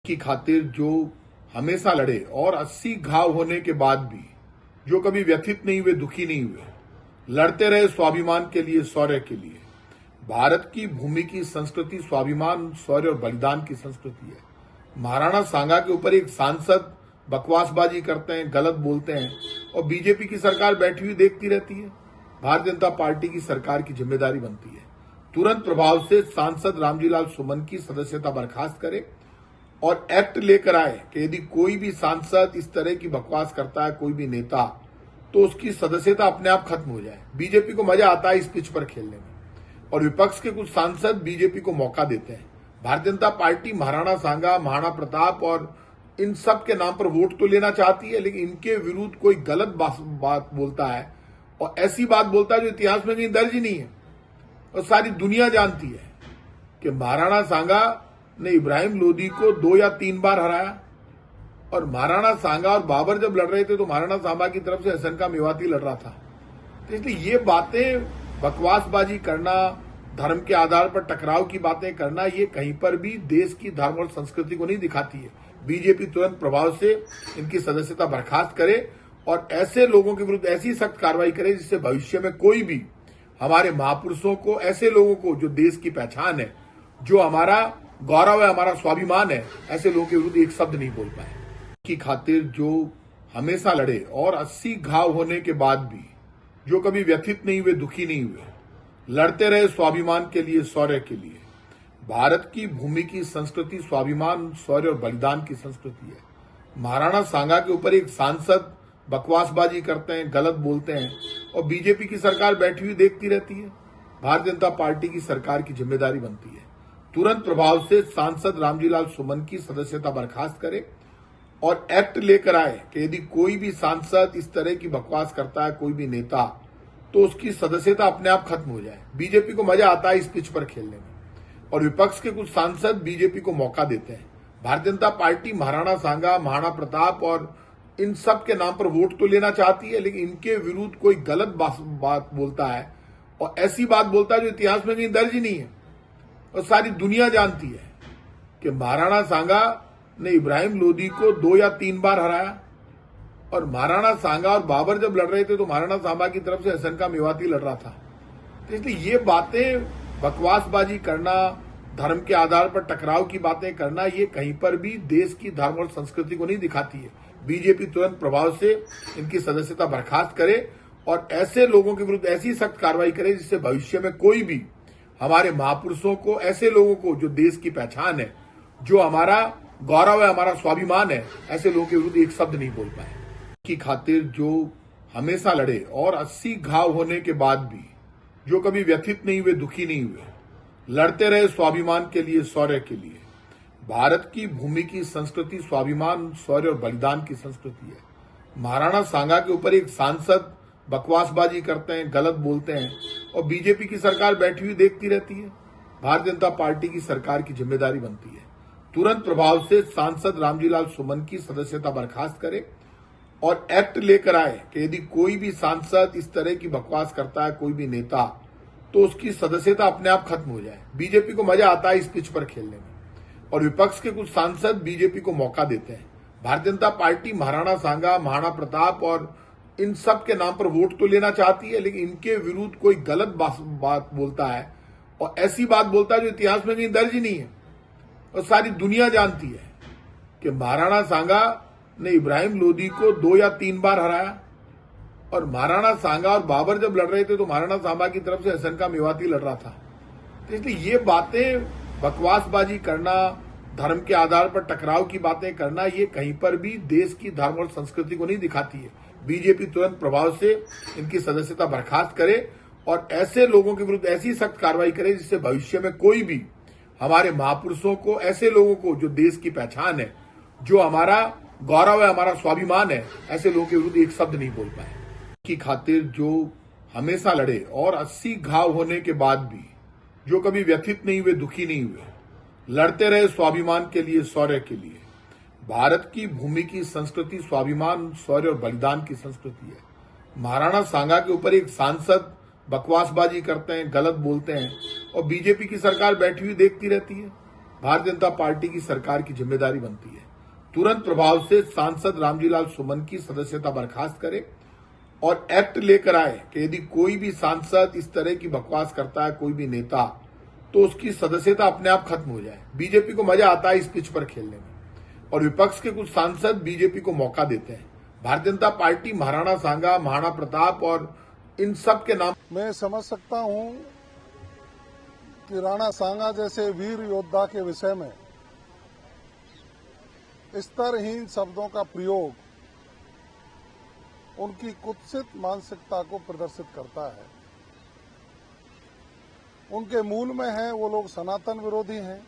की खातिर जो हमेशा लड़े और 80 घाव होने के बाद भी जो कभी व्यथित नहीं हुए, दुखी नहीं हुए, लड़ते रहे स्वाभिमान के लिए, शौर्य के लिए। भारत की भूमि की संस्कृति स्वाभिमान, शौर्य और बलिदान की संस्कृति है। महाराणा सांगा के ऊपर एक सांसद बकवासबाजी करते हैं, गलत बोलते हैं और बीजेपी की सरकार बैठी हुई देखती रहती है। भारतीय जनता पार्टी की सरकार की जिम्मेदारी बनती है तुरंत प्रभाव से सांसद रामजीलाल सुमन की सदस्यता बर्खास्त करे और एक्ट लेकर आए कि यदि कोई भी सांसद इस तरह की बकवास करता है, कोई भी नेता, तो उसकी सदस्यता अपने आप खत्म हो जाए। बीजेपी को मजा आता है इस पिच पर खेलने में और विपक्ष के कुछ सांसद बीजेपी को मौका देते हैं। भारतीय जनता पार्टी महाराणा सांगा, महाराणा प्रताप और इन सब के नाम पर वोट तो लेना चाहती है, लेकिन इनके विरुद्ध कोई गलत बात बोलता है और ऐसी बात बोलता है जो इतिहास में कहीं दर्ज ही नहीं है और सारी दुनिया जानती है कि महाराणा सांगा ने इब्राहिम लोदी को 2 या 3 बार हराया और महाराणा सांगा और बाबर जब लड़ रहे थे तो महाराणा सांगा की तरफ से हसन मेवाती लड़ रहा था। तो इसलिए ये बातें, बकवासबाजी करना, धर्म के आधार पर टकराव की बातें करना, ये कहीं पर भी देश की धर्म और संस्कृति को नहीं दिखाती है। बीजेपी तुरंत प्रभाव से इनकी सदस्यता बर्खास्त करे और ऐसे लोगों के विरुद्ध ऐसी सख्त कार्रवाई करे जिससे भविष्य में कोई भी हमारे महापुरुषों को, ऐसे लोगों को जो देश की पहचान है, जो हमारा गौरव है, हमारा स्वाभिमान है, ऐसे लोगों के विरुद्ध एक शब्द नहीं बोल पाए। की खातिर जो हमेशा लड़े और 80 घाव होने के बाद भी जो कभी व्यथित नहीं हुए, दुखी नहीं हुए, लड़ते रहे स्वाभिमान के लिए, शौर्य के लिए। भारत की भूमि की संस्कृति स्वाभिमान, शौर्य और बलिदान की संस्कृति है। महाराणा सांगा के ऊपर एक सांसद बकवासबाजी करते हैं, गलत बोलते हैं और बीजेपी की सरकार बैठी हुई देखती रहती है। भारतीय जनता पार्टी की सरकार की जिम्मेदारी बनती है तुरंत प्रभाव से सांसद रामजीलाल सुमन की सदस्यता बर्खास्त करे और एक्ट लेकर आए कि यदि कोई भी सांसद इस तरह की बकवास करता है, कोई भी नेता, तो उसकी सदस्यता अपने आप खत्म हो जाए। बीजेपी को मजा आता है इस पिच पर खेलने में और विपक्ष के कुछ सांसद बीजेपी को मौका देते हैं। भारतीय जनता पार्टी महाराणा सांगा, महाराणा प्रताप और इन सब के नाम पर वोट तो लेना चाहती है, लेकिन इनके विरुद्ध कोई गलत बात बोलता है और ऐसी बात बोलता है जो इतिहास में कहीं दर्ज ही नहीं है और सारी दुनिया जानती है कि महाराणा सांगा ने इब्राहिम लोदी को 2 या 3 बार हराया और महाराणा सांगा और बाबर जब लड़ रहे थे तो महाराणा सांगा की तरफ से हसन मेवाती लड़ रहा था। तो इसलिए ये बातें, बकवासबाजी करना, धर्म के आधार पर टकराव की बातें करना, ये कहीं पर भी देश की धर्म और संस्कृति को नहीं दिखाती है। बीजेपी तुरंत प्रभाव से इनकी सदस्यता बर्खास्त करे और ऐसे लोगों के विरुद्ध ऐसी सख्त कार्रवाई करे जिससे भविष्य में कोई भी हमारे महापुरुषों को, ऐसे लोगों को जो देश की पहचान है, जो हमारा गौरव है, हमारा स्वाभिमान है, ऐसे लोगों के विरुद्ध एक शब्द नहीं बोल पाए। की खातिर जो हमेशा लड़े और 80 घाव होने के बाद भी जो कभी व्यथित नहीं हुए, दुखी नहीं हुए, लड़ते रहे स्वाभिमान के लिए, शौर्य के लिए। भारत की भूमि की संस्कृति स्वाभिमान, शौर्य और बलिदान की संस्कृति है। महाराणा सांगा के ऊपर एक सांसद बकवासबाजी करते हैं, गलत बोलते हैं और बीजेपी की सरकार बैठी हुई देखती रहती है। भारतीय जनता पार्टी की सरकार की जिम्मेदारी बनती है तुरंत प्रभाव से सांसद रामजीलाल सुमन की सदस्यता बर्खास्त करे और एक्ट लेकर आए कि यदि कोई भी सांसद इस तरह की बकवास करता है, कोई भी नेता, तो उसकी सदस्यता अपने आप खत्म हो जाए। बीजेपी को मजा आता है इस पिच पर खेलने में और विपक्ष के कुछ सांसद बीजेपी को मौका देते हैं। भारतीय जनता पार्टी महाराणा सांगा, महाराणा प्रताप और इन सब के नाम पर वोट तो लेना चाहती है, लेकिन इनके विरुद्ध कोई गलत बात बोलता है और ऐसी बात बोलता है जो इतिहास में कहीं दर्ज ही नहीं है और सारी दुनिया जानती है कि महाराणा सांगा ने इब्राहिम लोदी को 2 या 3 बार हराया और महाराणा सांगा और बाबर जब लड़ रहे थे तो महाराणा सांगा की तरफ से हसन मेवाती लड़ रहा था। तो इसलिए ये बातें, बकवासबाजी करना, धर्म के आधार पर टकराव की बातें करना, ये कहीं पर भी देश की धर्म और संस्कृति को नहीं दिखाती है। बीजेपी तुरंत प्रभाव से इनकी सदस्यता बर्खास्त करे और ऐसे लोगों के विरुद्ध ऐसी सख्त कार्रवाई करे जिससे भविष्य में कोई भी हमारे महापुरुषों को, ऐसे लोगों को जो देश की पहचान है, जो हमारा गौरव है, हमारा स्वाभिमान है, ऐसे लोगों के विरुद्ध एक शब्द नहीं बोल पाए। की खातिर जो हमेशा लड़े और 80 घाव होने के बाद भी जो कभी व्यथित नहीं हुए, दुखी नहीं हुए, लड़ते रहे स्वाभिमान के लिए, शौर्य के लिए। भारत की भूमि की संस्कृति स्वाभिमान, शौर्य और बलिदान की संस्कृति है। महाराणा सांगा के ऊपर एक सांसद बकवासबाजी करते हैं, गलत बोलते हैं और बीजेपी की सरकार बैठी हुई देखती रहती है। भारतीय जनता पार्टी की सरकार की जिम्मेदारी बनती है तुरंत प्रभाव से सांसद रामजीलाल सुमन की सदस्यता बर्खास्त करे और एक्ट लेकर आए कि यदि कोई भी सांसद इस तरह की बकवास करता है, कोई भी नेता, तो उसकी सदस्यता अपने आप खत्म हो जाए। बीजेपी को मजा आता है इस पिच पर खेलने में और विपक्ष के कुछ सांसद बीजेपी को मौका देते हैं। भारतीय जनता पार्टी महाराणा सांगा, महाराणा प्रताप और इन सब के नाम मैं समझ सकता हूं कि राणा सांगा जैसे वीर योद्धा के विषय में स्तरहीन शब्दों का प्रयोग उनकी कुत्सित मानसिकता को प्रदर्शित करता है। उनके मूल में है वो लोग सनातन विरोधी हैं,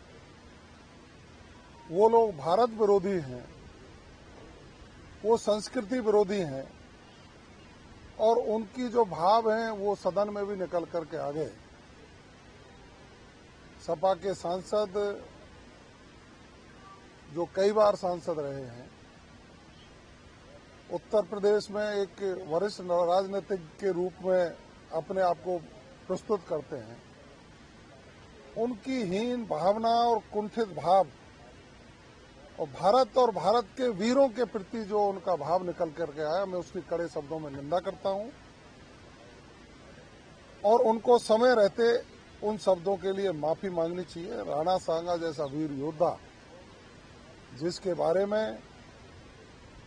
वो लोग भारत विरोधी हैं, वो संस्कृति विरोधी हैं और उनकी जो भाव हैं वो सदन में भी निकल करके आ गए। सपा के सांसद जो कई बार सांसद रहे हैं, उत्तर प्रदेश में एक वरिष्ठ राजनीतिक के रूप में अपने आप को प्रस्तुत करते हैं, उनकी हीन भावना और कुंठित भाव और भारत के वीरों के प्रति जो उनका भाव निकल करके आया, मैं उसकी कड़े शब्दों में निंदा करता हूं और उनको समय रहते उन शब्दों के लिए माफी मांगनी चाहिए। राणा सांगा जैसा वीर योद्धा, जिसके बारे में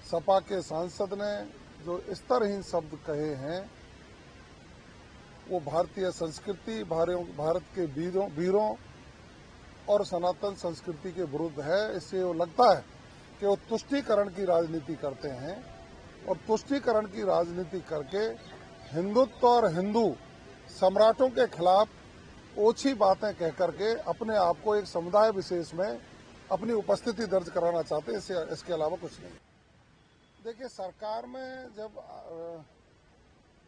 सपा के सांसद ने जो स्तरहीन शब्द कहे हैं, वो भारतीय संस्कृति, भारत के वीरों और सनातन संस्कृति के विरुद्ध है। इससे वो लगता है कि वो तुष्टीकरण की राजनीति करते हैं और तुष्टीकरण की राजनीति करके हिंदुत्व और हिंदू सम्राटों के खिलाफ ओछी बातें कह करके अपने आप को एक समुदाय विशेष में अपनी उपस्थिति दर्ज कराना चाहते हैं। इसके अलावा कुछ नहीं। देखिए, सरकार में जब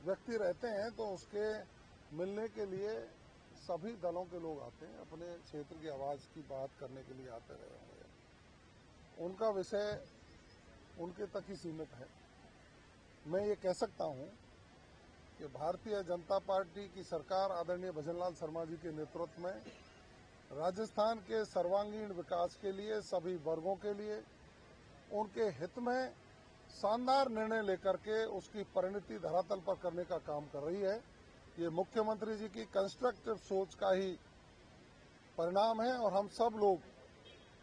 व्यक्ति रहते हैं तो उसके मिलने के लिए सभी दलों के लोग आते हैं, अपने क्षेत्र की आवाज की बात करने के लिए आते रहे होंगे। उनका विषय उनके तक ही सीमित है। मैं ये कह सकता हूं कि भारतीय जनता पार्टी की सरकार आदरणीय भजनलाल शर्मा जी के नेतृत्व में राजस्थान के सर्वांगीण विकास के लिए, सभी वर्गों के लिए, उनके हित में शानदार निर्णय लेकर के उसकी परिणति धरातल पर करने का काम कर रही है। ये मुख्यमंत्री जी की कंस्ट्रक्टिव सोच का ही परिणाम है और हम सब लोग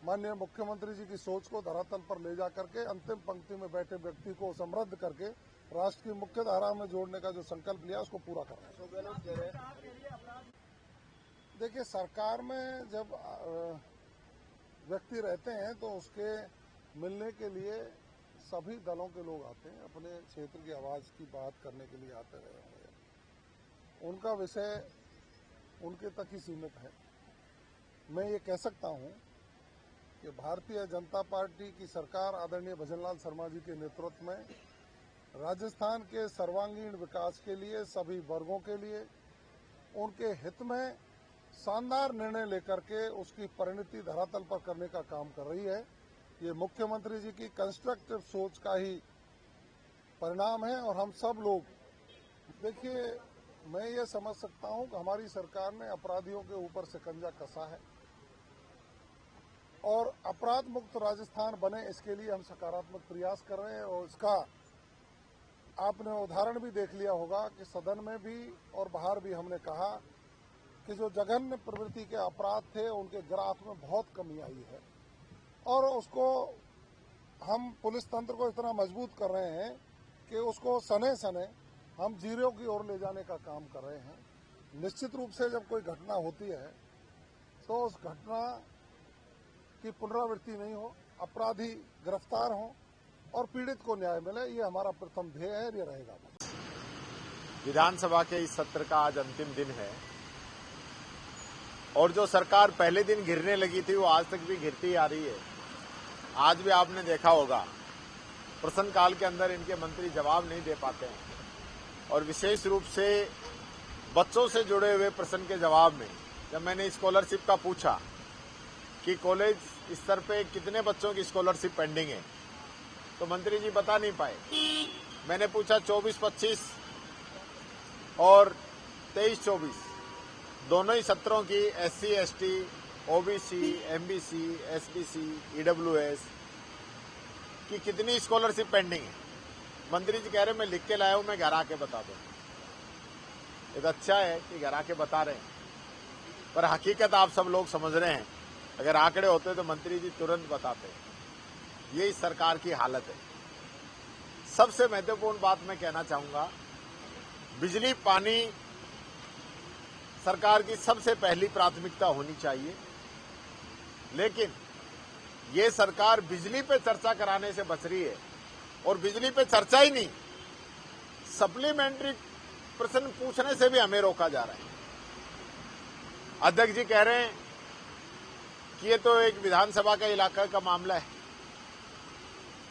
माननीय मुख्यमंत्री जी की सोच को धरातल पर ले जा करके अंतिम पंक्ति में बैठे व्यक्ति को समृद्ध करके राष्ट्र की मुख्य धारा में जोड़ने का जो संकल्प लिया उसको पूरा कर रहे हैं। देखिए, सरकार में जब व्यक्ति रहते हैं तो उसके मिलने के लिए सभी दलों के लोग आते हैं, अपने क्षेत्र की आवाज की बात करने के लिए आते रहे होंगे। उनका विषय उनके तक ही सीमित है। मैं ये कह सकता हूं कि भारतीय जनता पार्टी की सरकार आदरणीय भजनलाल शर्मा जी के नेतृत्व में राजस्थान के सर्वांगीण विकास के लिए, सभी वर्गों के लिए, उनके हित में शानदार निर्णय लेकर के उसकी परिणति धरातल पर करने का काम कर रही है। ये मुख्यमंत्री जी की कंस्ट्रक्टिव सोच का ही परिणाम है और हम सब लोग, देखिए, मैं ये समझ सकता हूं कि हमारी सरकार ने अपराधियों के ऊपर शिकंजा कसा है और अपराध मुक्त राजस्थान बने, इसके लिए हम सकारात्मक प्रयास कर रहे हैं और इसका आपने उदाहरण भी देख लिया होगा कि सदन में भी और बाहर भी हमने कहा कि जो जघन्य प्रवृत्ति के अपराध थे उनके ग्राफ में बहुत कमी आई है और उसको हम पुलिस तंत्र को इतना मजबूत कर रहे हैं कि उसको सने सने हम जीरो की ओर ले जाने का काम कर रहे हैं। निश्चित रूप से जब कोई घटना होती है तो उस घटना की पुनरावृत्ति नहीं हो, अपराधी गिरफ्तार हो और पीड़ित को न्याय मिले, ये हमारा प्रथम ध्येय है, ये रहेगा। विधानसभा के इस सत्र का आज अंतिम दिन है और जो सरकार पहले दिन गिरने लगी थी वो आज तक भी गिरती आ रही है। आज भी आपने देखा होगा प्रश्नकाल के अंदर इनके मंत्री जवाब नहीं दे पाते हैं और विशेष रूप से बच्चों से जुड़े हुए प्रश्न के जवाब में जब मैंने स्कॉलरशिप का पूछा कि कॉलेज स्तर पे कितने बच्चों की स्कॉलरशिप पेंडिंग है तो मंत्री जी बता नहीं पाए। मैंने पूछा 24-25 और 23-24 दोनों ही सत्रों की SC ST OBC, MBC, SBC, EWS की कितनी स्कॉलरशिप पेंडिंग है। मंत्री जी कह रहे मैं लिख के लाया हूं, मैं घर आके बता दूं। ये तो अच्छा है कि घर आके बता रहे हैं, पर हकीकत आप सब लोग समझ रहे हैं। अगर आंकड़े होते तो मंत्री जी तुरंत बताते। ये इस सरकार की हालत है। सबसे महत्वपूर्ण बात मैं कहना चाहूंगा, बिजली पानी सरकार की सबसे पहली प्राथमिकता होनी चाहिए, लेकिन ये सरकार बिजली पे चर्चा कराने से बच रही है। और बिजली पे चर्चा ही नहीं, सप्लीमेंट्री प्रश्न पूछने से भी हमें रोका जा रहा है। अध्यक्ष जी कह रहे हैं कि ये तो एक विधानसभा का इलाका का मामला है।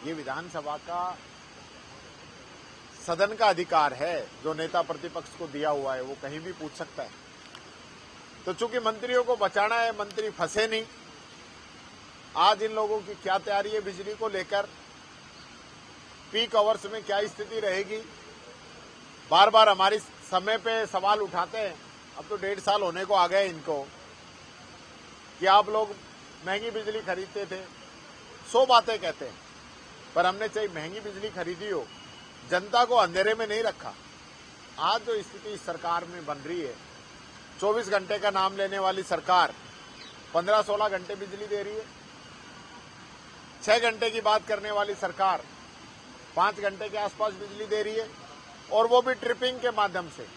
ये विधानसभा का सदन का अधिकार है, जो नेता प्रतिपक्ष को दिया हुआ है, वो कहीं भी पूछ सकता है। तो चूंकि मंत्रियों को बचाना है, मंत्री फंसे नहीं। आज इन लोगों की क्या तैयारी है बिजली को लेकर, पीक आवर्स में क्या स्थिति रहेगी। बार बार हमारी समय पे सवाल उठाते हैं। अब तो 1.5 साल होने को आ गए इनको कि आप लोग महंगी बिजली खरीदते थे। 100 बातें कहते हैं, पर हमने चाहे महंगी बिजली खरीदी हो, जनता को अंधेरे में नहीं रखा। आज जो स्थिति इस सरकार में बन रही है, 24 घंटे का नाम लेने वाली सरकार 15-16 घंटे बिजली दे रही है। 6 घंटे की बात करने वाली सरकार 5 घंटे के आसपास बिजली दे रही है, और वो भी ट्रिपिंग के माध्यम से।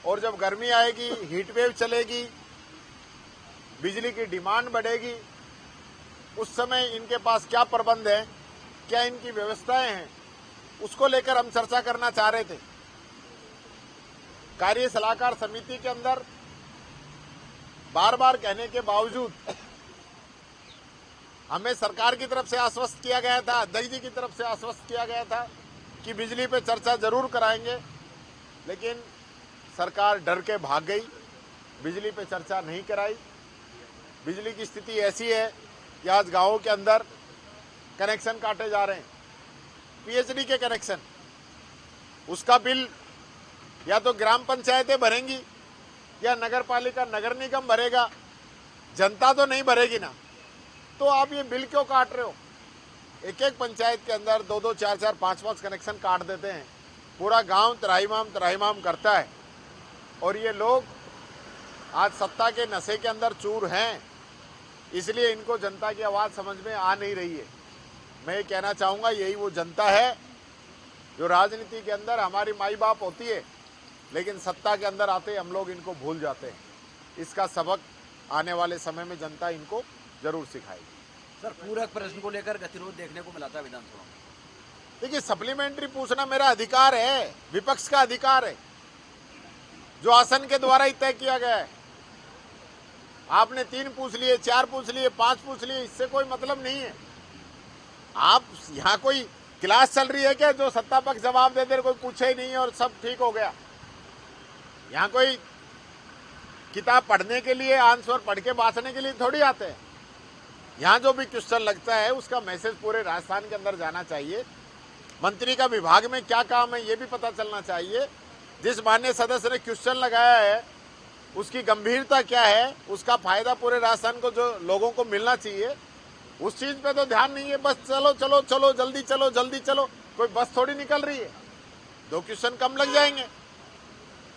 और जब गर्मी आएगी, हीट वेव चलेगी, बिजली की डिमांड बढ़ेगी, उस समय इनके पास क्या प्रबंध है, क्या इनकी व्यवस्थाएं हैं, उसको लेकर हम चर्चा करना चाह रहे थे। कार्य सलाहकार समिति के अंदर बार बार कहने के बावजूद हमें सरकार की तरफ से आश्वस्त किया गया था, अध्यक्ष जी की तरफ से आश्वस्त किया गया था कि बिजली पे चर्चा जरूर कराएंगे, लेकिन सरकार डर के भाग गई, बिजली पे चर्चा नहीं कराई। बिजली की स्थिति ऐसी है कि आज गांवों के अंदर कनेक्शन काटे जा रहे हैं, पीएचडी के कनेक्शन। उसका बिल या तो ग्राम पंचायतें भरेंगी या नगर पालिका, नगर निगम भरेगा, जनता तो नहीं भरेगी ना। तो आप ये बिल क्यों काट रहे हो? एक एक पंचायत के अंदर 2-2, 4-4, 5-5 कनेक्शन काट देते हैं। पूरा गांव त्राहिमाम करता है। और ये लोग आज सत्ता के नशे के अंदर चूर हैं, इसलिए इनको जनता की आवाज समझ में आ नहीं रही है। मैं ये कहना चाहूंगा, यही वो जनता है जो राजनीति के अंदर हमारी माई बाप होती है, लेकिन सत्ता के अंदर आते हम लोग इनको भूल जाते हैं। इसका सबक आने वाले समय में जनता इनको जरूर सिखाएगी। सर, पूरक प्रश्न को लेकर गतिरोध देखने को मिला था विधानसभा में। देखिए, सप्लीमेंट्री पूछना मेरा अधिकार है, विपक्ष का अधिकार है, जो आसन के द्वारा ही तय किया गया है। आपने 3 पूछ लिए, 4 पूछ लिए, 5 पूछ लिए, इससे कोई मतलब नहीं है। आप यहाँ कोई क्लास चल रही है क्या, जो सत्ता पक्ष जवाब दे दे, कोई पूछे ही नहीं और सब ठीक हो गया? यहाँ कोई किताब पढ़ने के लिए, आंसर पढ़ के बांटने के लिए थोड़ी आते हैं। यहाँ जो भी क्वेश्चन लगता है उसका मैसेज पूरे राजस्थान के अंदर जाना चाहिए। मंत्री का विभाग में क्या काम है ये भी पता चलना चाहिए। जिस माननीय सदस्य ने क्वेश्चन लगाया है उसकी गंभीरता क्या है, उसका फायदा पूरे राजस्थान को, जो लोगों को मिलना चाहिए, उस चीज पे तो ध्यान नहीं है। बस चलो चलो चलो, जल्दी चलो जल्दी चलो, कोई बस थोड़ी निकल रही है, 2 क्वेश्चन कम लग जाएंगे।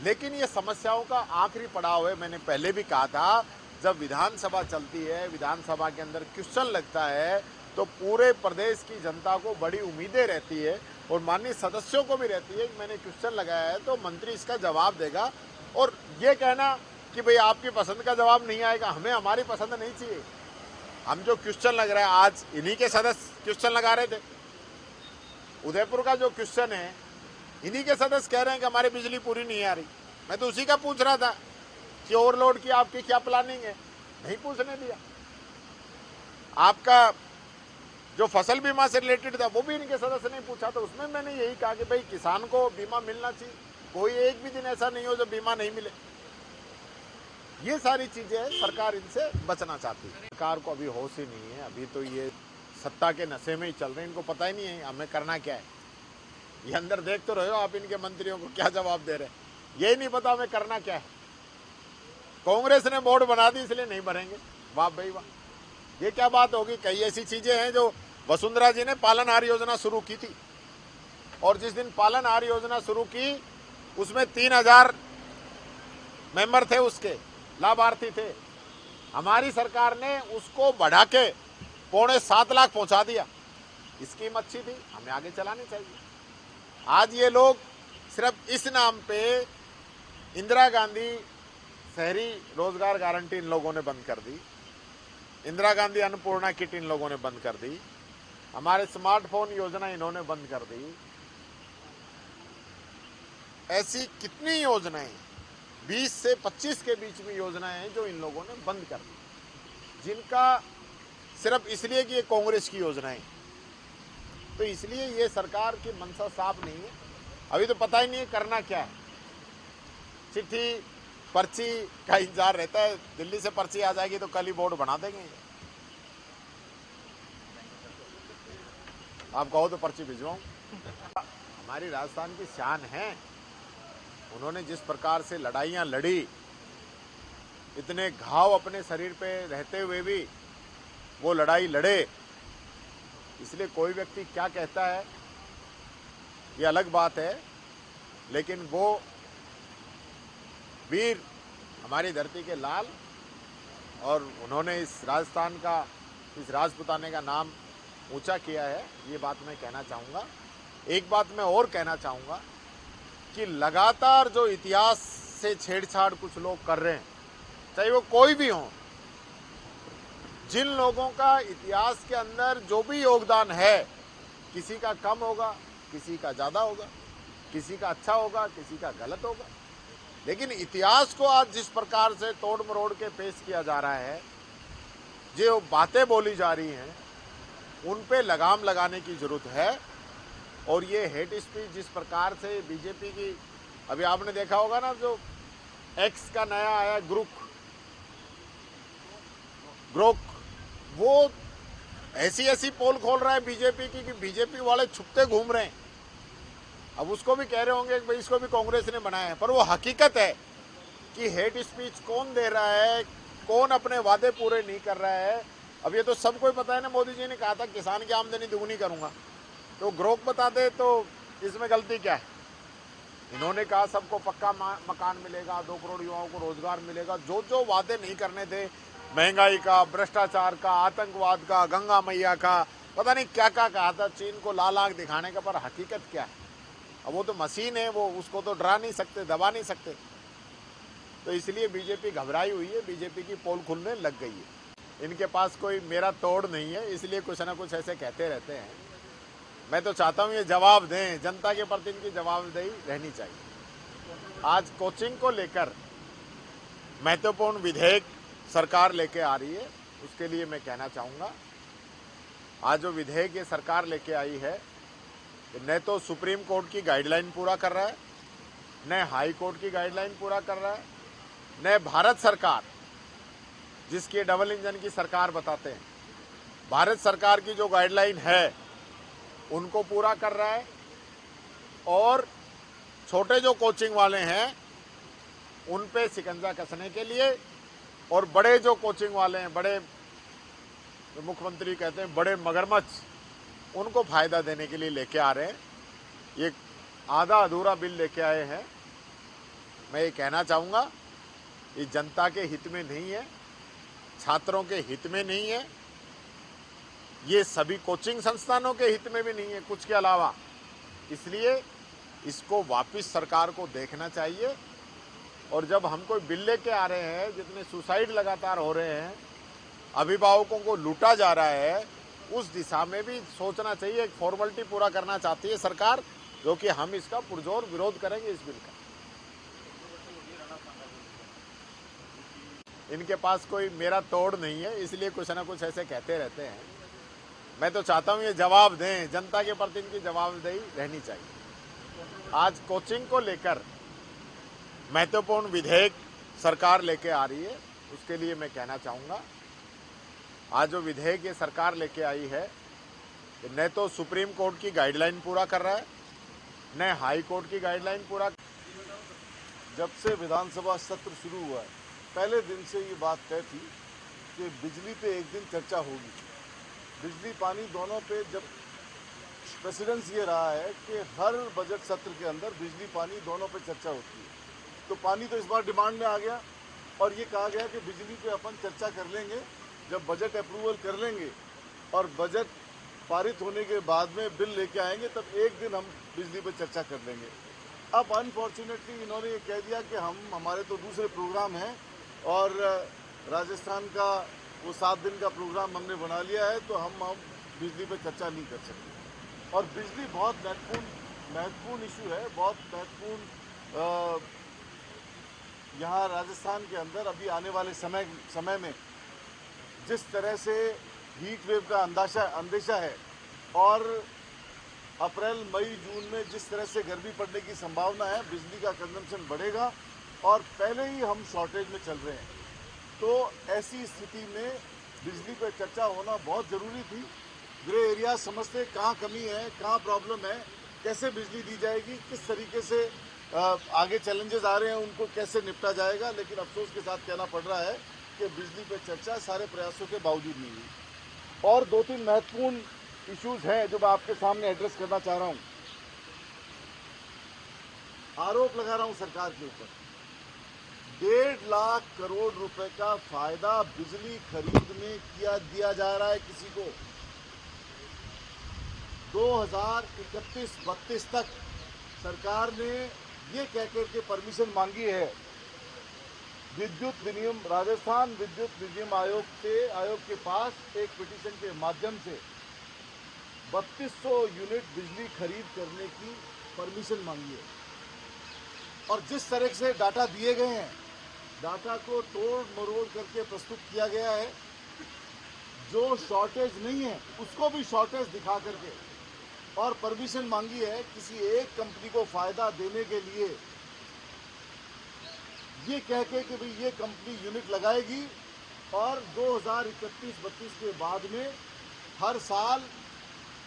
लेकिन ये समस्याओं का आखिरी पड़ाव है। मैंने पहले भी कहा था, जब विधानसभा चलती है, विधानसभा के अंदर क्वेश्चन लगता है, तो पूरे प्रदेश की जनता को बड़ी उम्मीदें रहती है और माननीय सदस्यों को भी रहती है कि मैंने क्वेश्चन लगाया है तो मंत्री इसका जवाब देगा। और ये कहना कि भाई आपकी पसंद का जवाब नहीं आएगा, हमें हमारी पसंद नहीं चाहिए। हम जो क्वेश्चन लग रहा है, आज इन्हीं के सदस्य क्वेश्चन लगा रहे थे। उदयपुर का जो क्वेश्चन है, इन्हीं के सदस्य कह रहे हैं कि हमारी बिजली पूरी नहीं आ रही। मैं तो उसी का पूछ रहा था कि ओवरलोड की आपकी क्या प्लानिंग है, नहीं पूछने दिया। आपका जो फसल बीमा से रिलेटेड था वो भी इनके सदस्य ने पूछा, तो उसमें मैंने यही कहा कि भाई किसान को बीमा मिलना चाहिए, कोई एक भी दिन ऐसा नहीं हो जो बीमा नहीं मिले। ये सारी चीजें सरकार इनसे बचना चाहती है। सरकार को अभी होश ही नहीं है, अभी तो ये सत्ता के नशे में ही चल रहे हैं, इनको पता ही नहीं है हमें करना क्या है। ये अंदर देख तो रहे हो आप इनके मंत्रियों को क्या जवाब दे रहे हैं, यही नहीं पता हमें करना क्या है। कांग्रेस ने बोर्ड बना दी इसलिए नहीं भरेंगे, वाह भाई वाह, ये क्या बात होगी। कई ऐसी चीजें हैं जो वसुंधरा जी ने पालनहार योजना शुरू की थी, और जिस दिन पालनहार योजना शुरू की उसमें 3,000 मेंबर थे, उसके लाभार्थी थे। हमारी सरकार ने उसको बढ़ा के 6.25 लाख पहुंचा दिया। स्कीम अच्छी थी, हमें आगे चलानी चाहिए। आज ये लोग सिर्फ इस नाम पे इंदिरा गांधी शहरी रोजगार गारंटी इन लोगों ने बंद कर दी, इंदिरा गांधी अन्नपूर्णा किट इन लोगों ने बंद कर दी, हमारे स्मार्टफोन योजना इन्होंने बंद कर दी। ऐसी कितनी योजनाएं 20 से 25 के बीच में योजनाएं हैं जो इन लोगों ने बंद कर दी, जिनका सिर्फ इसलिए कि ये कांग्रेस की योजनाएं। तो इसलिए ये सरकार की मंशा साफ नहीं है। अभी तो पता ही नहीं है करना क्या है। चिट्ठी पर्ची का इंतजार रहता है, दिल्ली से पर्ची आ जाएगी तो कल ही बोर्ड बना देंगे। आप कहो तो पर्ची भिजवाऊं। हमारी राजस्थान की शान है, उन्होंने जिस प्रकार से लड़ाइयां लड़ी, इतने घाव अपने शरीर पे रहते हुए भी वो लड़ाई लड़े। इसलिए कोई व्यक्ति क्या कहता है ये अलग बात है, लेकिन वो वीर हमारी धरती के लाल, और उन्होंने इस राजस्थान का, इस राजपुताने का नाम ऊंचा किया है। ये बात मैं कहना चाहूँगा। एक बात मैं और कहना चाहूँगा कि लगातार जो इतिहास से छेड़छाड़ कुछ लोग कर रहे हैं, चाहे वो कोई भी हो, जिन लोगों का इतिहास के अंदर जो भी योगदान है, किसी का कम होगा, किसी का ज़्यादा होगा, किसी का अच्छा होगा, किसी का गलत होगा, लेकिन इतिहास को आज जिस प्रकार से तोड़ मरोड़ के पेश किया जा रहा है, जो बातें बोली जा रही हैं, उन पे लगाम लगाने की जरूरत है। और ये हेट स्पीच जिस प्रकार से बीजेपी की, अभी आपने देखा होगा ना, जो एक्स का नया आया ग्रुप, वो ऐसी ऐसी पोल खोल रहा है बीजेपी की कि बीजेपी वाले छुपते घूम रहे हैं। अब उसको भी कह रहे होंगे कि भाई इसको भी कांग्रेस ने बनाया है, पर वो हकीकत है कि हेट स्पीच कौन दे रहा है, कौन अपने वादे पूरे नहीं कर रहा है। अब ये तो सबको ही पता है ना, मोदी जी ने कहा था किसान की आमदनी दुगुनी करूंगा, तो ग्रोक बता दे तो इसमें गलती क्या है। इन्होंने कहा सबको पक्का मकान मिलेगा, 2 करोड़ युवाओं को रोजगार मिलेगा, जो जो वादे नहीं करने थे, महंगाई का, भ्रष्टाचार का, आतंकवाद का, गंगा मैया का, पता नहीं क्या क्या कहा था, चीन को लाल आंख दिखाने का। पर हकीकत क्या है? अब वो तो मशीन है, वो उसको तो डरा नहीं सकते, दबा नहीं सकते। तो इसलिए बीजेपी घबराई हुई है, बीजेपी की पोल खुलने लग गई है। इनके पास कोई मेरा तोड़ नहीं है, इसलिए कुछ ना कुछ ऐसे कहते रहते हैं। मैं तो चाहता हूँ ये जवाब दें, जनता के प्रति इनकी जवाबदेही रहनी चाहिए। आज कोचिंग को लेकर महत्वपूर्ण विधेयक सरकार लेके आ रही है, उसके लिए मैं कहना चाहूँगा, आज जो विधेयक ये सरकार लेके आई है, न तो सुप्रीम कोर्ट की गाइडलाइन पूरा कर रहा है, न हाई कोर्ट की गाइडलाइन पूरा कर रहा है, न भारत सरकार, जिसकी डबल इंजन की सरकार बताते हैं, भारत सरकार की जो गाइडलाइन है उनको पूरा कर रहा है। और छोटे जो कोचिंग वाले हैं उन पे शिकंजा कसने के लिए, और बड़े जो कोचिंग वाले हैं, बड़े जो मुख्यमंत्री कहते हैं बड़े मगरमच्छ, उनको फायदा देने के लिए लेके आ रहे हैं। ये आधा अधूरा बिल लेके आए हैं। मैं ये कहना चाहूँगा, ये जनता के हित में नहीं है, छात्रों के हित में नहीं है, ये सभी कोचिंग संस्थानों के हित में भी नहीं है कुछ के अलावा। इसलिए इसको वापस सरकार को देखना चाहिए। और जब हम कोई बिल लेके आ रहे हैं, जितने सुसाइड लगातार हो रहे हैं, अभिभावकों को लूटा जा रहा है, उस दिशा में भी सोचना चाहिए। एक फॉर्मेलिटी पूरा करना चाहती है सरकार, जो कि हम इसका पुरजोर विरोध करेंगे इस बिल का। इनके पास कोई मेरा तोड़ नहीं है, इसलिए कुछ ना कुछ ऐसे कहते रहते हैं। मैं तो चाहता हूँ ये जवाब दें, जनता के प्रति इनकी जवाबदेही रहनी चाहिए। आज कोचिंग को लेकर महत्वपूर्ण विधेयक सरकार लेके आ रही है, उसके लिए मैं कहना चाहूँगा, आज जो विधेयक ये सरकार लेके आई है, न तो सुप्रीम कोर्ट की गाइडलाइन पूरा कर रहा है, न हाई कोर्ट की गाइडलाइन पूरा। जब से विधानसभा सत्र शुरू हुआ है, पहले दिन से ये बात तय थी कि बिजली पे एक दिन चर्चा होगी। बिजली पानी दोनों पे जब प्रेसिडेंस ये रहा है कि हर बजट सत्र के अंदर बिजली पानी दोनों पे चर्चा होती है, तो पानी तो इस बार डिमांड में आ गया और ये कहा गया कि बिजली पे अपन चर्चा कर लेंगे जब बजट अप्रूवल कर लेंगे और बजट पारित होने के बाद में बिल लेके आएंगे, तब एक दिन हम बिजली पे चर्चा कर लेंगे। अब अनफॉर्चुनेटली इन्होंने ये कह दिया कि हमारे तो दूसरे प्रोग्राम हैं और राजस्थान का वो 7 दिन का प्रोग्राम हमने बना लिया है, तो हम बिजली पे चर्चा नहीं कर सकते। और बिजली बहुत महत्वपूर्ण इशू है, बहुत महत्वपूर्ण यहाँ राजस्थान के अंदर अभी आने वाले समय में जिस तरह से हीट वेव का अंदेशा है और अप्रैल मई जून में जिस तरह से गर्मी पड़ने की संभावना है, बिजली का कंजम्पशन बढ़ेगा और पहले ही हम शॉर्टेज में चल रहे हैं। तो ऐसी स्थिति में बिजली पर चर्चा होना बहुत ज़रूरी थी। ग्रे एरिया समझते कहाँ कमी है, कहाँ प्रॉब्लम है, कैसे बिजली दी जाएगी, किस तरीके से आगे चैलेंजेस आ रहे हैं उनको कैसे निपटा जाएगा। लेकिन अफसोस के साथ कहना पड़ रहा है कि बिजली पर चर्चा सारे प्रयासों के बावजूद नहीं हुई। और 2-3 महत्वपूर्ण इश्यूज हैं जो मैं आपके सामने एड्रेस करना चाह रहा हूं। आरोप लगा रहा हूं सरकार के ऊपर, 1.5 लाख करोड़ रुपए का फायदा बिजली खरीद में दिया जा रहा है किसी को। 2031-32 तक सरकार ने ये कहकर के परमिशन मांगी है राजस्थान विद्युत विनियम आयोग के पास एक पिटीशन के माध्यम से 3200 यूनिट बिजली खरीद करने की परमिशन मांगी है। और जिस तरह से डाटा दिए गए हैं, डाटा को तोड़ मरोड़ करके प्रस्तुत किया गया है, जो शॉर्टेज नहीं है उसको भी शॉर्टेज दिखा करके और परमिशन मांगी है किसी एक कंपनी को फायदा देने के लिए, ये कह के कि भाई ये कंपनी यूनिट लगाएगी और 2031-32 के बाद में हर साल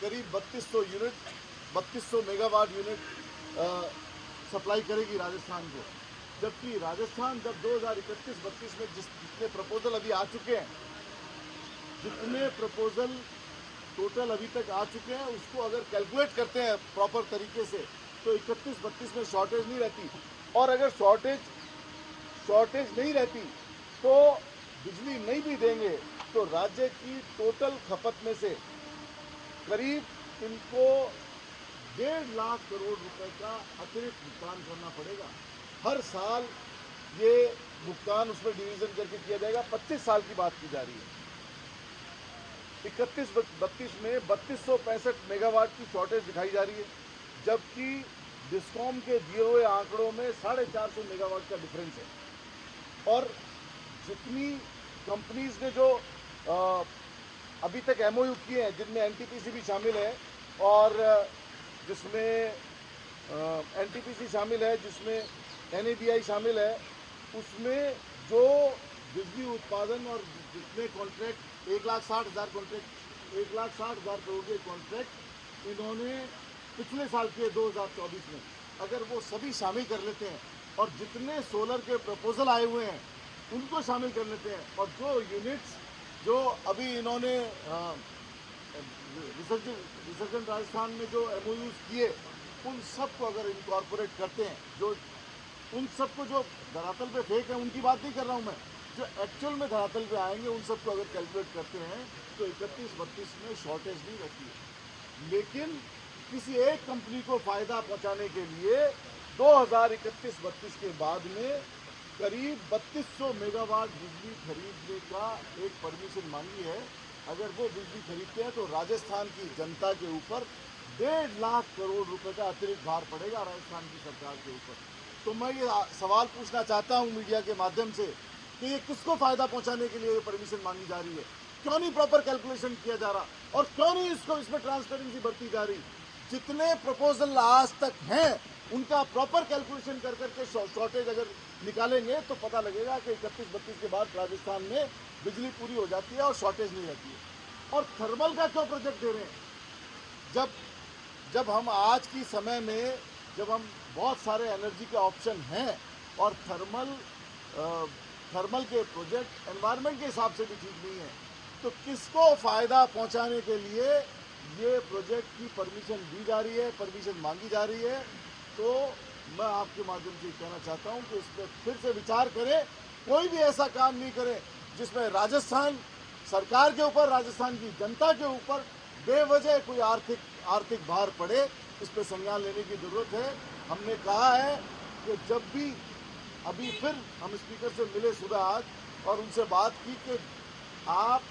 करीब 3200 मेगावाट यूनिट सप्लाई करेगी राजस्थान को। जबकि राजस्थान जब 2031-32 में जितने प्रपोजल अभी आ चुके हैं, जितने प्रपोजल टोटल अभी तक आ चुके हैं, उसको अगर कैलकुलेट करते हैं प्रॉपर तरीके से तो 31-32 में शॉर्टेज नहीं रहती। और अगर शॉर्टेज नहीं रहती तो बिजली नहीं भी देंगे तो राज्य की टोटल खपत में से करीब इनको 1.5 लाख करोड़ रुपए का अतिरिक्त भुगतान करना पड़ेगा। हर साल ये भुगतान उसमें डिवीजन करके किया जाएगा। 25 साल की बात की जा रही है। 31-32 में 3265 मेगावाट की शॉर्टेज दिखाई जा रही है, जबकि डिस्कॉम के दिए हुए आंकड़ों में 450 मेगावाट का डिफरेंस है। और जितनी कंपनीज ने जो अभी तक एमओयू किए हैं, जिनमें एनटीपीसी भी शामिल है और जिसमें एनटीपीसी शामिल है, जिसमें एनएबीआई शामिल है, उसमें जो बिजली उत्पादन और जितने कॉन्ट्रैक्ट 1,60,000 करोड़ के कॉन्ट्रैक्ट इन्होंने पिछले साल किए 2024 में, अगर वो सभी शामिल कर लेते हैं और जितने सोलर के प्रपोजल आए हुए हैं उनको शामिल कर लेते हैं और जो यूनिट्स जो अभी इन्होंने रिसर्जन राजस्थान में जो एमओयूज किए उन सबको अगर इनकॉर्पोरेट करते हैं, जो उन सबको जो धरातल पे फेक है उनकी बात नहीं कर रहा हूँ मैं, जो एक्चुअल में धरातल पे आएंगे उन सबको अगर कैलकुलेट करते हैं तो 31-32 में शॉर्टेज नहीं रहती है। लेकिन किसी एक कंपनी को फायदा पहुंचाने के लिए 2031-32 के बाद में करीब 3200 मेगावाट बिजली खरीदने का एक परमिशन मांगी है। अगर वो बिजली खरीदते हैं तो राजस्थान की जनता के ऊपर 1.5 लाख करोड़ रुपए का अतिरिक्त भार पड़ेगा राजस्थान की सरकार के ऊपर। तो मैं ये सवाल पूछना चाहता हूं मीडिया के माध्यम से कि ये किसको फायदा पहुंचाने के लिए ये परमिशन मांगी जा रही है, क्यों नहीं प्रॉपर कैलकुलेशन किया जा रहा और क्यों नहीं इसमें ट्रांसपेरेंसी बढ़ती जा रही। जितने प्रपोजल आज तक हैं उनका प्रॉपर कैलकुलेशन कर करके शॉर्टेज अगर निकालेंगे तो पता लगेगा कि 31-32 के बाद राजस्थान में बिजली पूरी हो जाती है और शॉर्टेज नहीं रहती है। और थर्मल का क्यों प्रोजेक्ट दे रहे हैं, जब हम आज की समय में जब हम बहुत सारे एनर्जी के ऑप्शन हैं और थर्मल थर्मल के प्रोजेक्ट एनवायरनमेंट के हिसाब से भी ठीक नहीं है। तो किसको फायदा पहुंचाने के लिए ये प्रोजेक्ट की परमिशन दी जा रही है, परमिशन मांगी जा रही है। तो मैं आपके माध्यम से कहना चाहता हूं कि इस पर फिर से विचार करें, कोई भी ऐसा काम नहीं करे जिसमें राजस्थान सरकार के ऊपर, राजस्थान की जनता के ऊपर बेवजह कोई आर्थिक भार पड़े। इस पर संज्ञान लेने की जरूरत है। हमने कहा है कि जब भी अभी फिर हम स्पीकर से मिले सुबह आज और उनसे बात की कि आप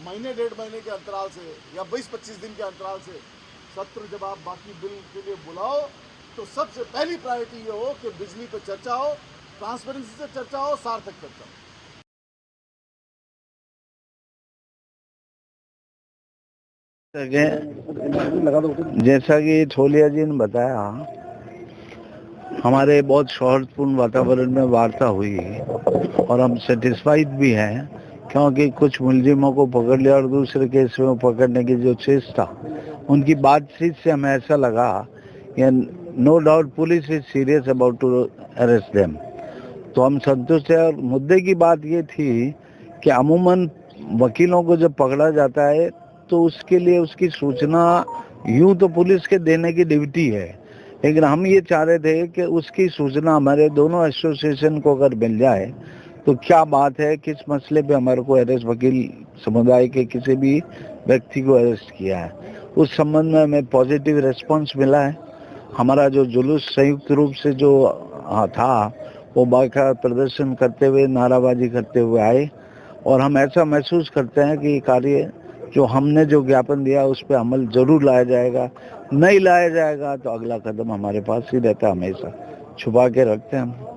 महीने 1.5 महीने के अंतराल से या 20-25 दिन के अंतराल से सत्र जब आप बाकी बिल के लिए बुलाओ तो सबसे पहली प्रायोरिटी ये हो कि बिजली पर चर्चा हो, ट्रांसपेरेंसी से चर्चा हो, सार्थक चर्चा हो। जैसा कि छोलिया जी ने बताया, हमारे बहुत सौहार्दपूर्ण वातावरण में वार्ता हुई और हम सेटिस्फाइड भी हैं, क्योंकि कुछ मुलजिमों को पकड़ लिया और दूसरे केस में पकड़ने की जो चेष्टा, उनकी बातचीत से हमें ऐसा लगा कि no doubt police is serious about to arrest them. तो हम संतुष्ट हैं। और मुद्दे की बात ये थी कि अमूमन वकीलों को जब पकड़ा जाता है तो उसके लिए उसकी सूचना यूं तो पुलिस के देने की ड्यूटी है, लेकिन हम ये चाह रहे थे कि उसकी सूचना हमारे दोनों एसोसिएशन को अगर मिल जाए तो क्या बात है, किस मसले पे हमारे को अरेस्ट, वकील समुदाय के किसी भी व्यक्ति को अरेस्ट किया है, उस संबंध में हमें पॉजिटिव रिस्पांस मिला है। हमारा जो जुलूस संयुक्त रूप से जो था वो बाकायदा प्रदर्शन करते हुए, नाराबाजी करते हुए आए और हम ऐसा महसूस करते हैं कि कार्य जो हमने जो ज्ञापन दिया उस पर अमल जरूर लाया जाएगा। नहीं लाया जाएगा तो अगला कदम हमारे पास ही रहता है, हमेशा छुपा के रखते हैं हम।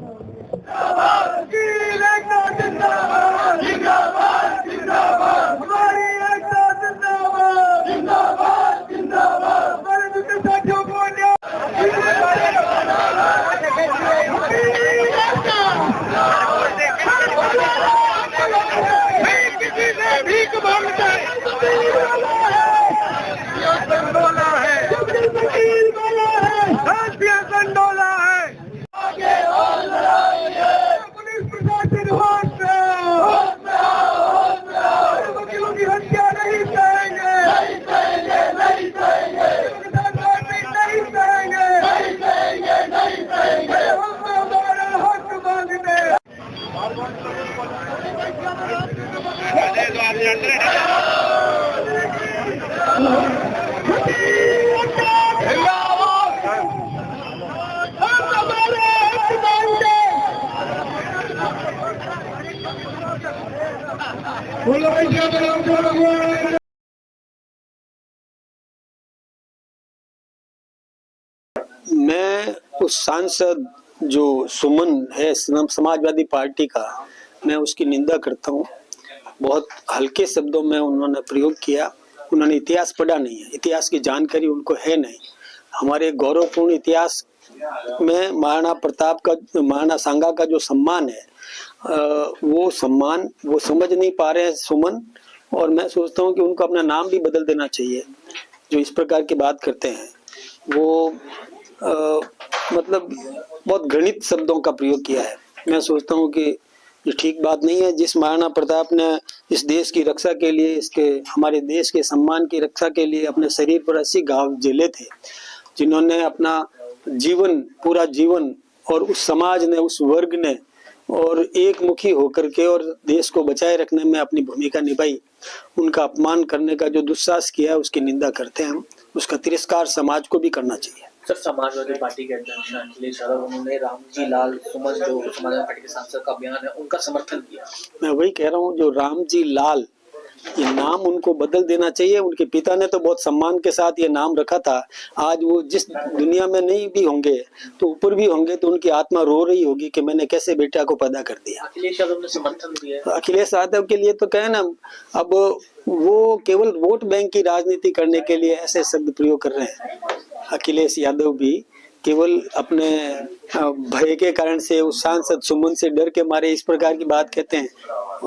मैं उस सांसद जो सुमन है समाजवादी पार्टी का, मैं उसकी निंदा करता हूँ। बहुत हल्के शब्दों में उन्होंने प्रयोग किया। उन्होंने इतिहास पढ़ा नहीं है, इतिहास की जानकारी उनको है नहीं। हमारे गौरवपूर्ण इतिहास में महाराणा प्रताप का, महाराणा सांगा का जो सम्मान है, वो सम्मान वो समझ नहीं पा रहे हैं सुमन। और मैं सोचता हूँ कि उनको अपना नाम भी बदल देना चाहिए। जो इस प्रकार की बात करते हैं वो मतलब बहुत घृणित शब्दों का प्रयोग किया है। मैं सोचता हूँ कि ये ठीक बात नहीं है। जिस महाराणा प्रताप ने इस देश की रक्षा के लिए, इसके हमारे देश के सम्मान की रक्षा के लिए अपने शरीर पर 80 घाव झेले थे, जिन्होंने अपना जीवन, पूरा जीवन, और उस समाज ने, उस वर्ग ने और एक मुखी होकर के और देश को बचाए रखने में अपनी भूमिका निभाई, उनका अपमान करने का जो दुस्साहस किया है उसकी निंदा करते हैं हम। उसका तिरस्कार समाज को भी करना चाहिए। सर, समाजवादी पार्टी के अध्यक्ष अखिलेश यादव, उन्होंने रामजी लाल सुमन जो समाजवादी पार्टी के सांसद का बयान है उनका समर्थन किया। मैं वही कह रहा हूँ, जो रामजी लाल, ये नाम उनको बदल देना चाहिए। उनके पिता ने तो बहुत सम्मान के साथ ये नाम रखा था। आज वो जिस दुनिया में नहीं भी होंगे तो ऊपर भी होंगे तो उनकी आत्मा रो रही होगी कि मैंने कैसे बेटा को पैदा कर दिया। अखिलेश यादव ने समर्थन दिया। अखिलेश यादव के लिए तो कहे ना, अब वो केवल वोट बैंक की राजनीति करने के लिए ऐसे शब्द प्रयोग कर रहे हैं। अखिलेश यादव भी केवल अपने भय के कारण से, उस सांसद सुमन से डर के मारे इस प्रकार की बात कहते हैं।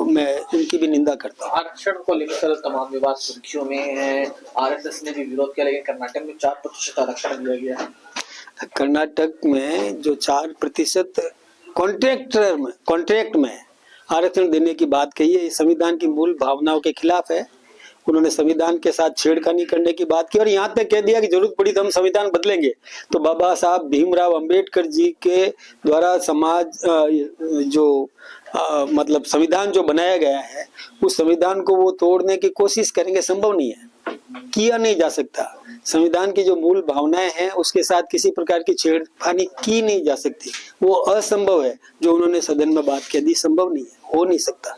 मैं उनकी भी निंदा करता हूँ। आरक्षण को लेकर तमाम विवाद सुर्खियों में है। आरएसएस ने भी विरोध किया, लेकिन कर्नाटक में 4% आरक्षण दिया गया है। कर्नाटक में जो 4% कॉन्ट्रैक्ट में आरक्षण देने की बात कही है, ये संविधान की मूल भावनाओं के खिलाफ है। उन्होंने संविधान के साथ छेड़खानी करने की बात की और यहाँ तक कह दिया कि जरूरत पड़ी तो हम संविधान बदलेंगे। तो बाबा साहब भीमराव अंबेडकर जी के द्वारा समाज मतलब संविधान जो बनाया गया है, उस संविधान को वो तोड़ने की कोशिश करेंगे, संभव नहीं है, किया नहीं जा सकता। संविधान की जो मूल भावनाएं हैं उसके साथ किसी प्रकार की छेड़खानी की नहीं जा सकती, वो असंभव है। जो उन्होंने सदन में बात कह दी, संभव नहीं है, हो नहीं सकता।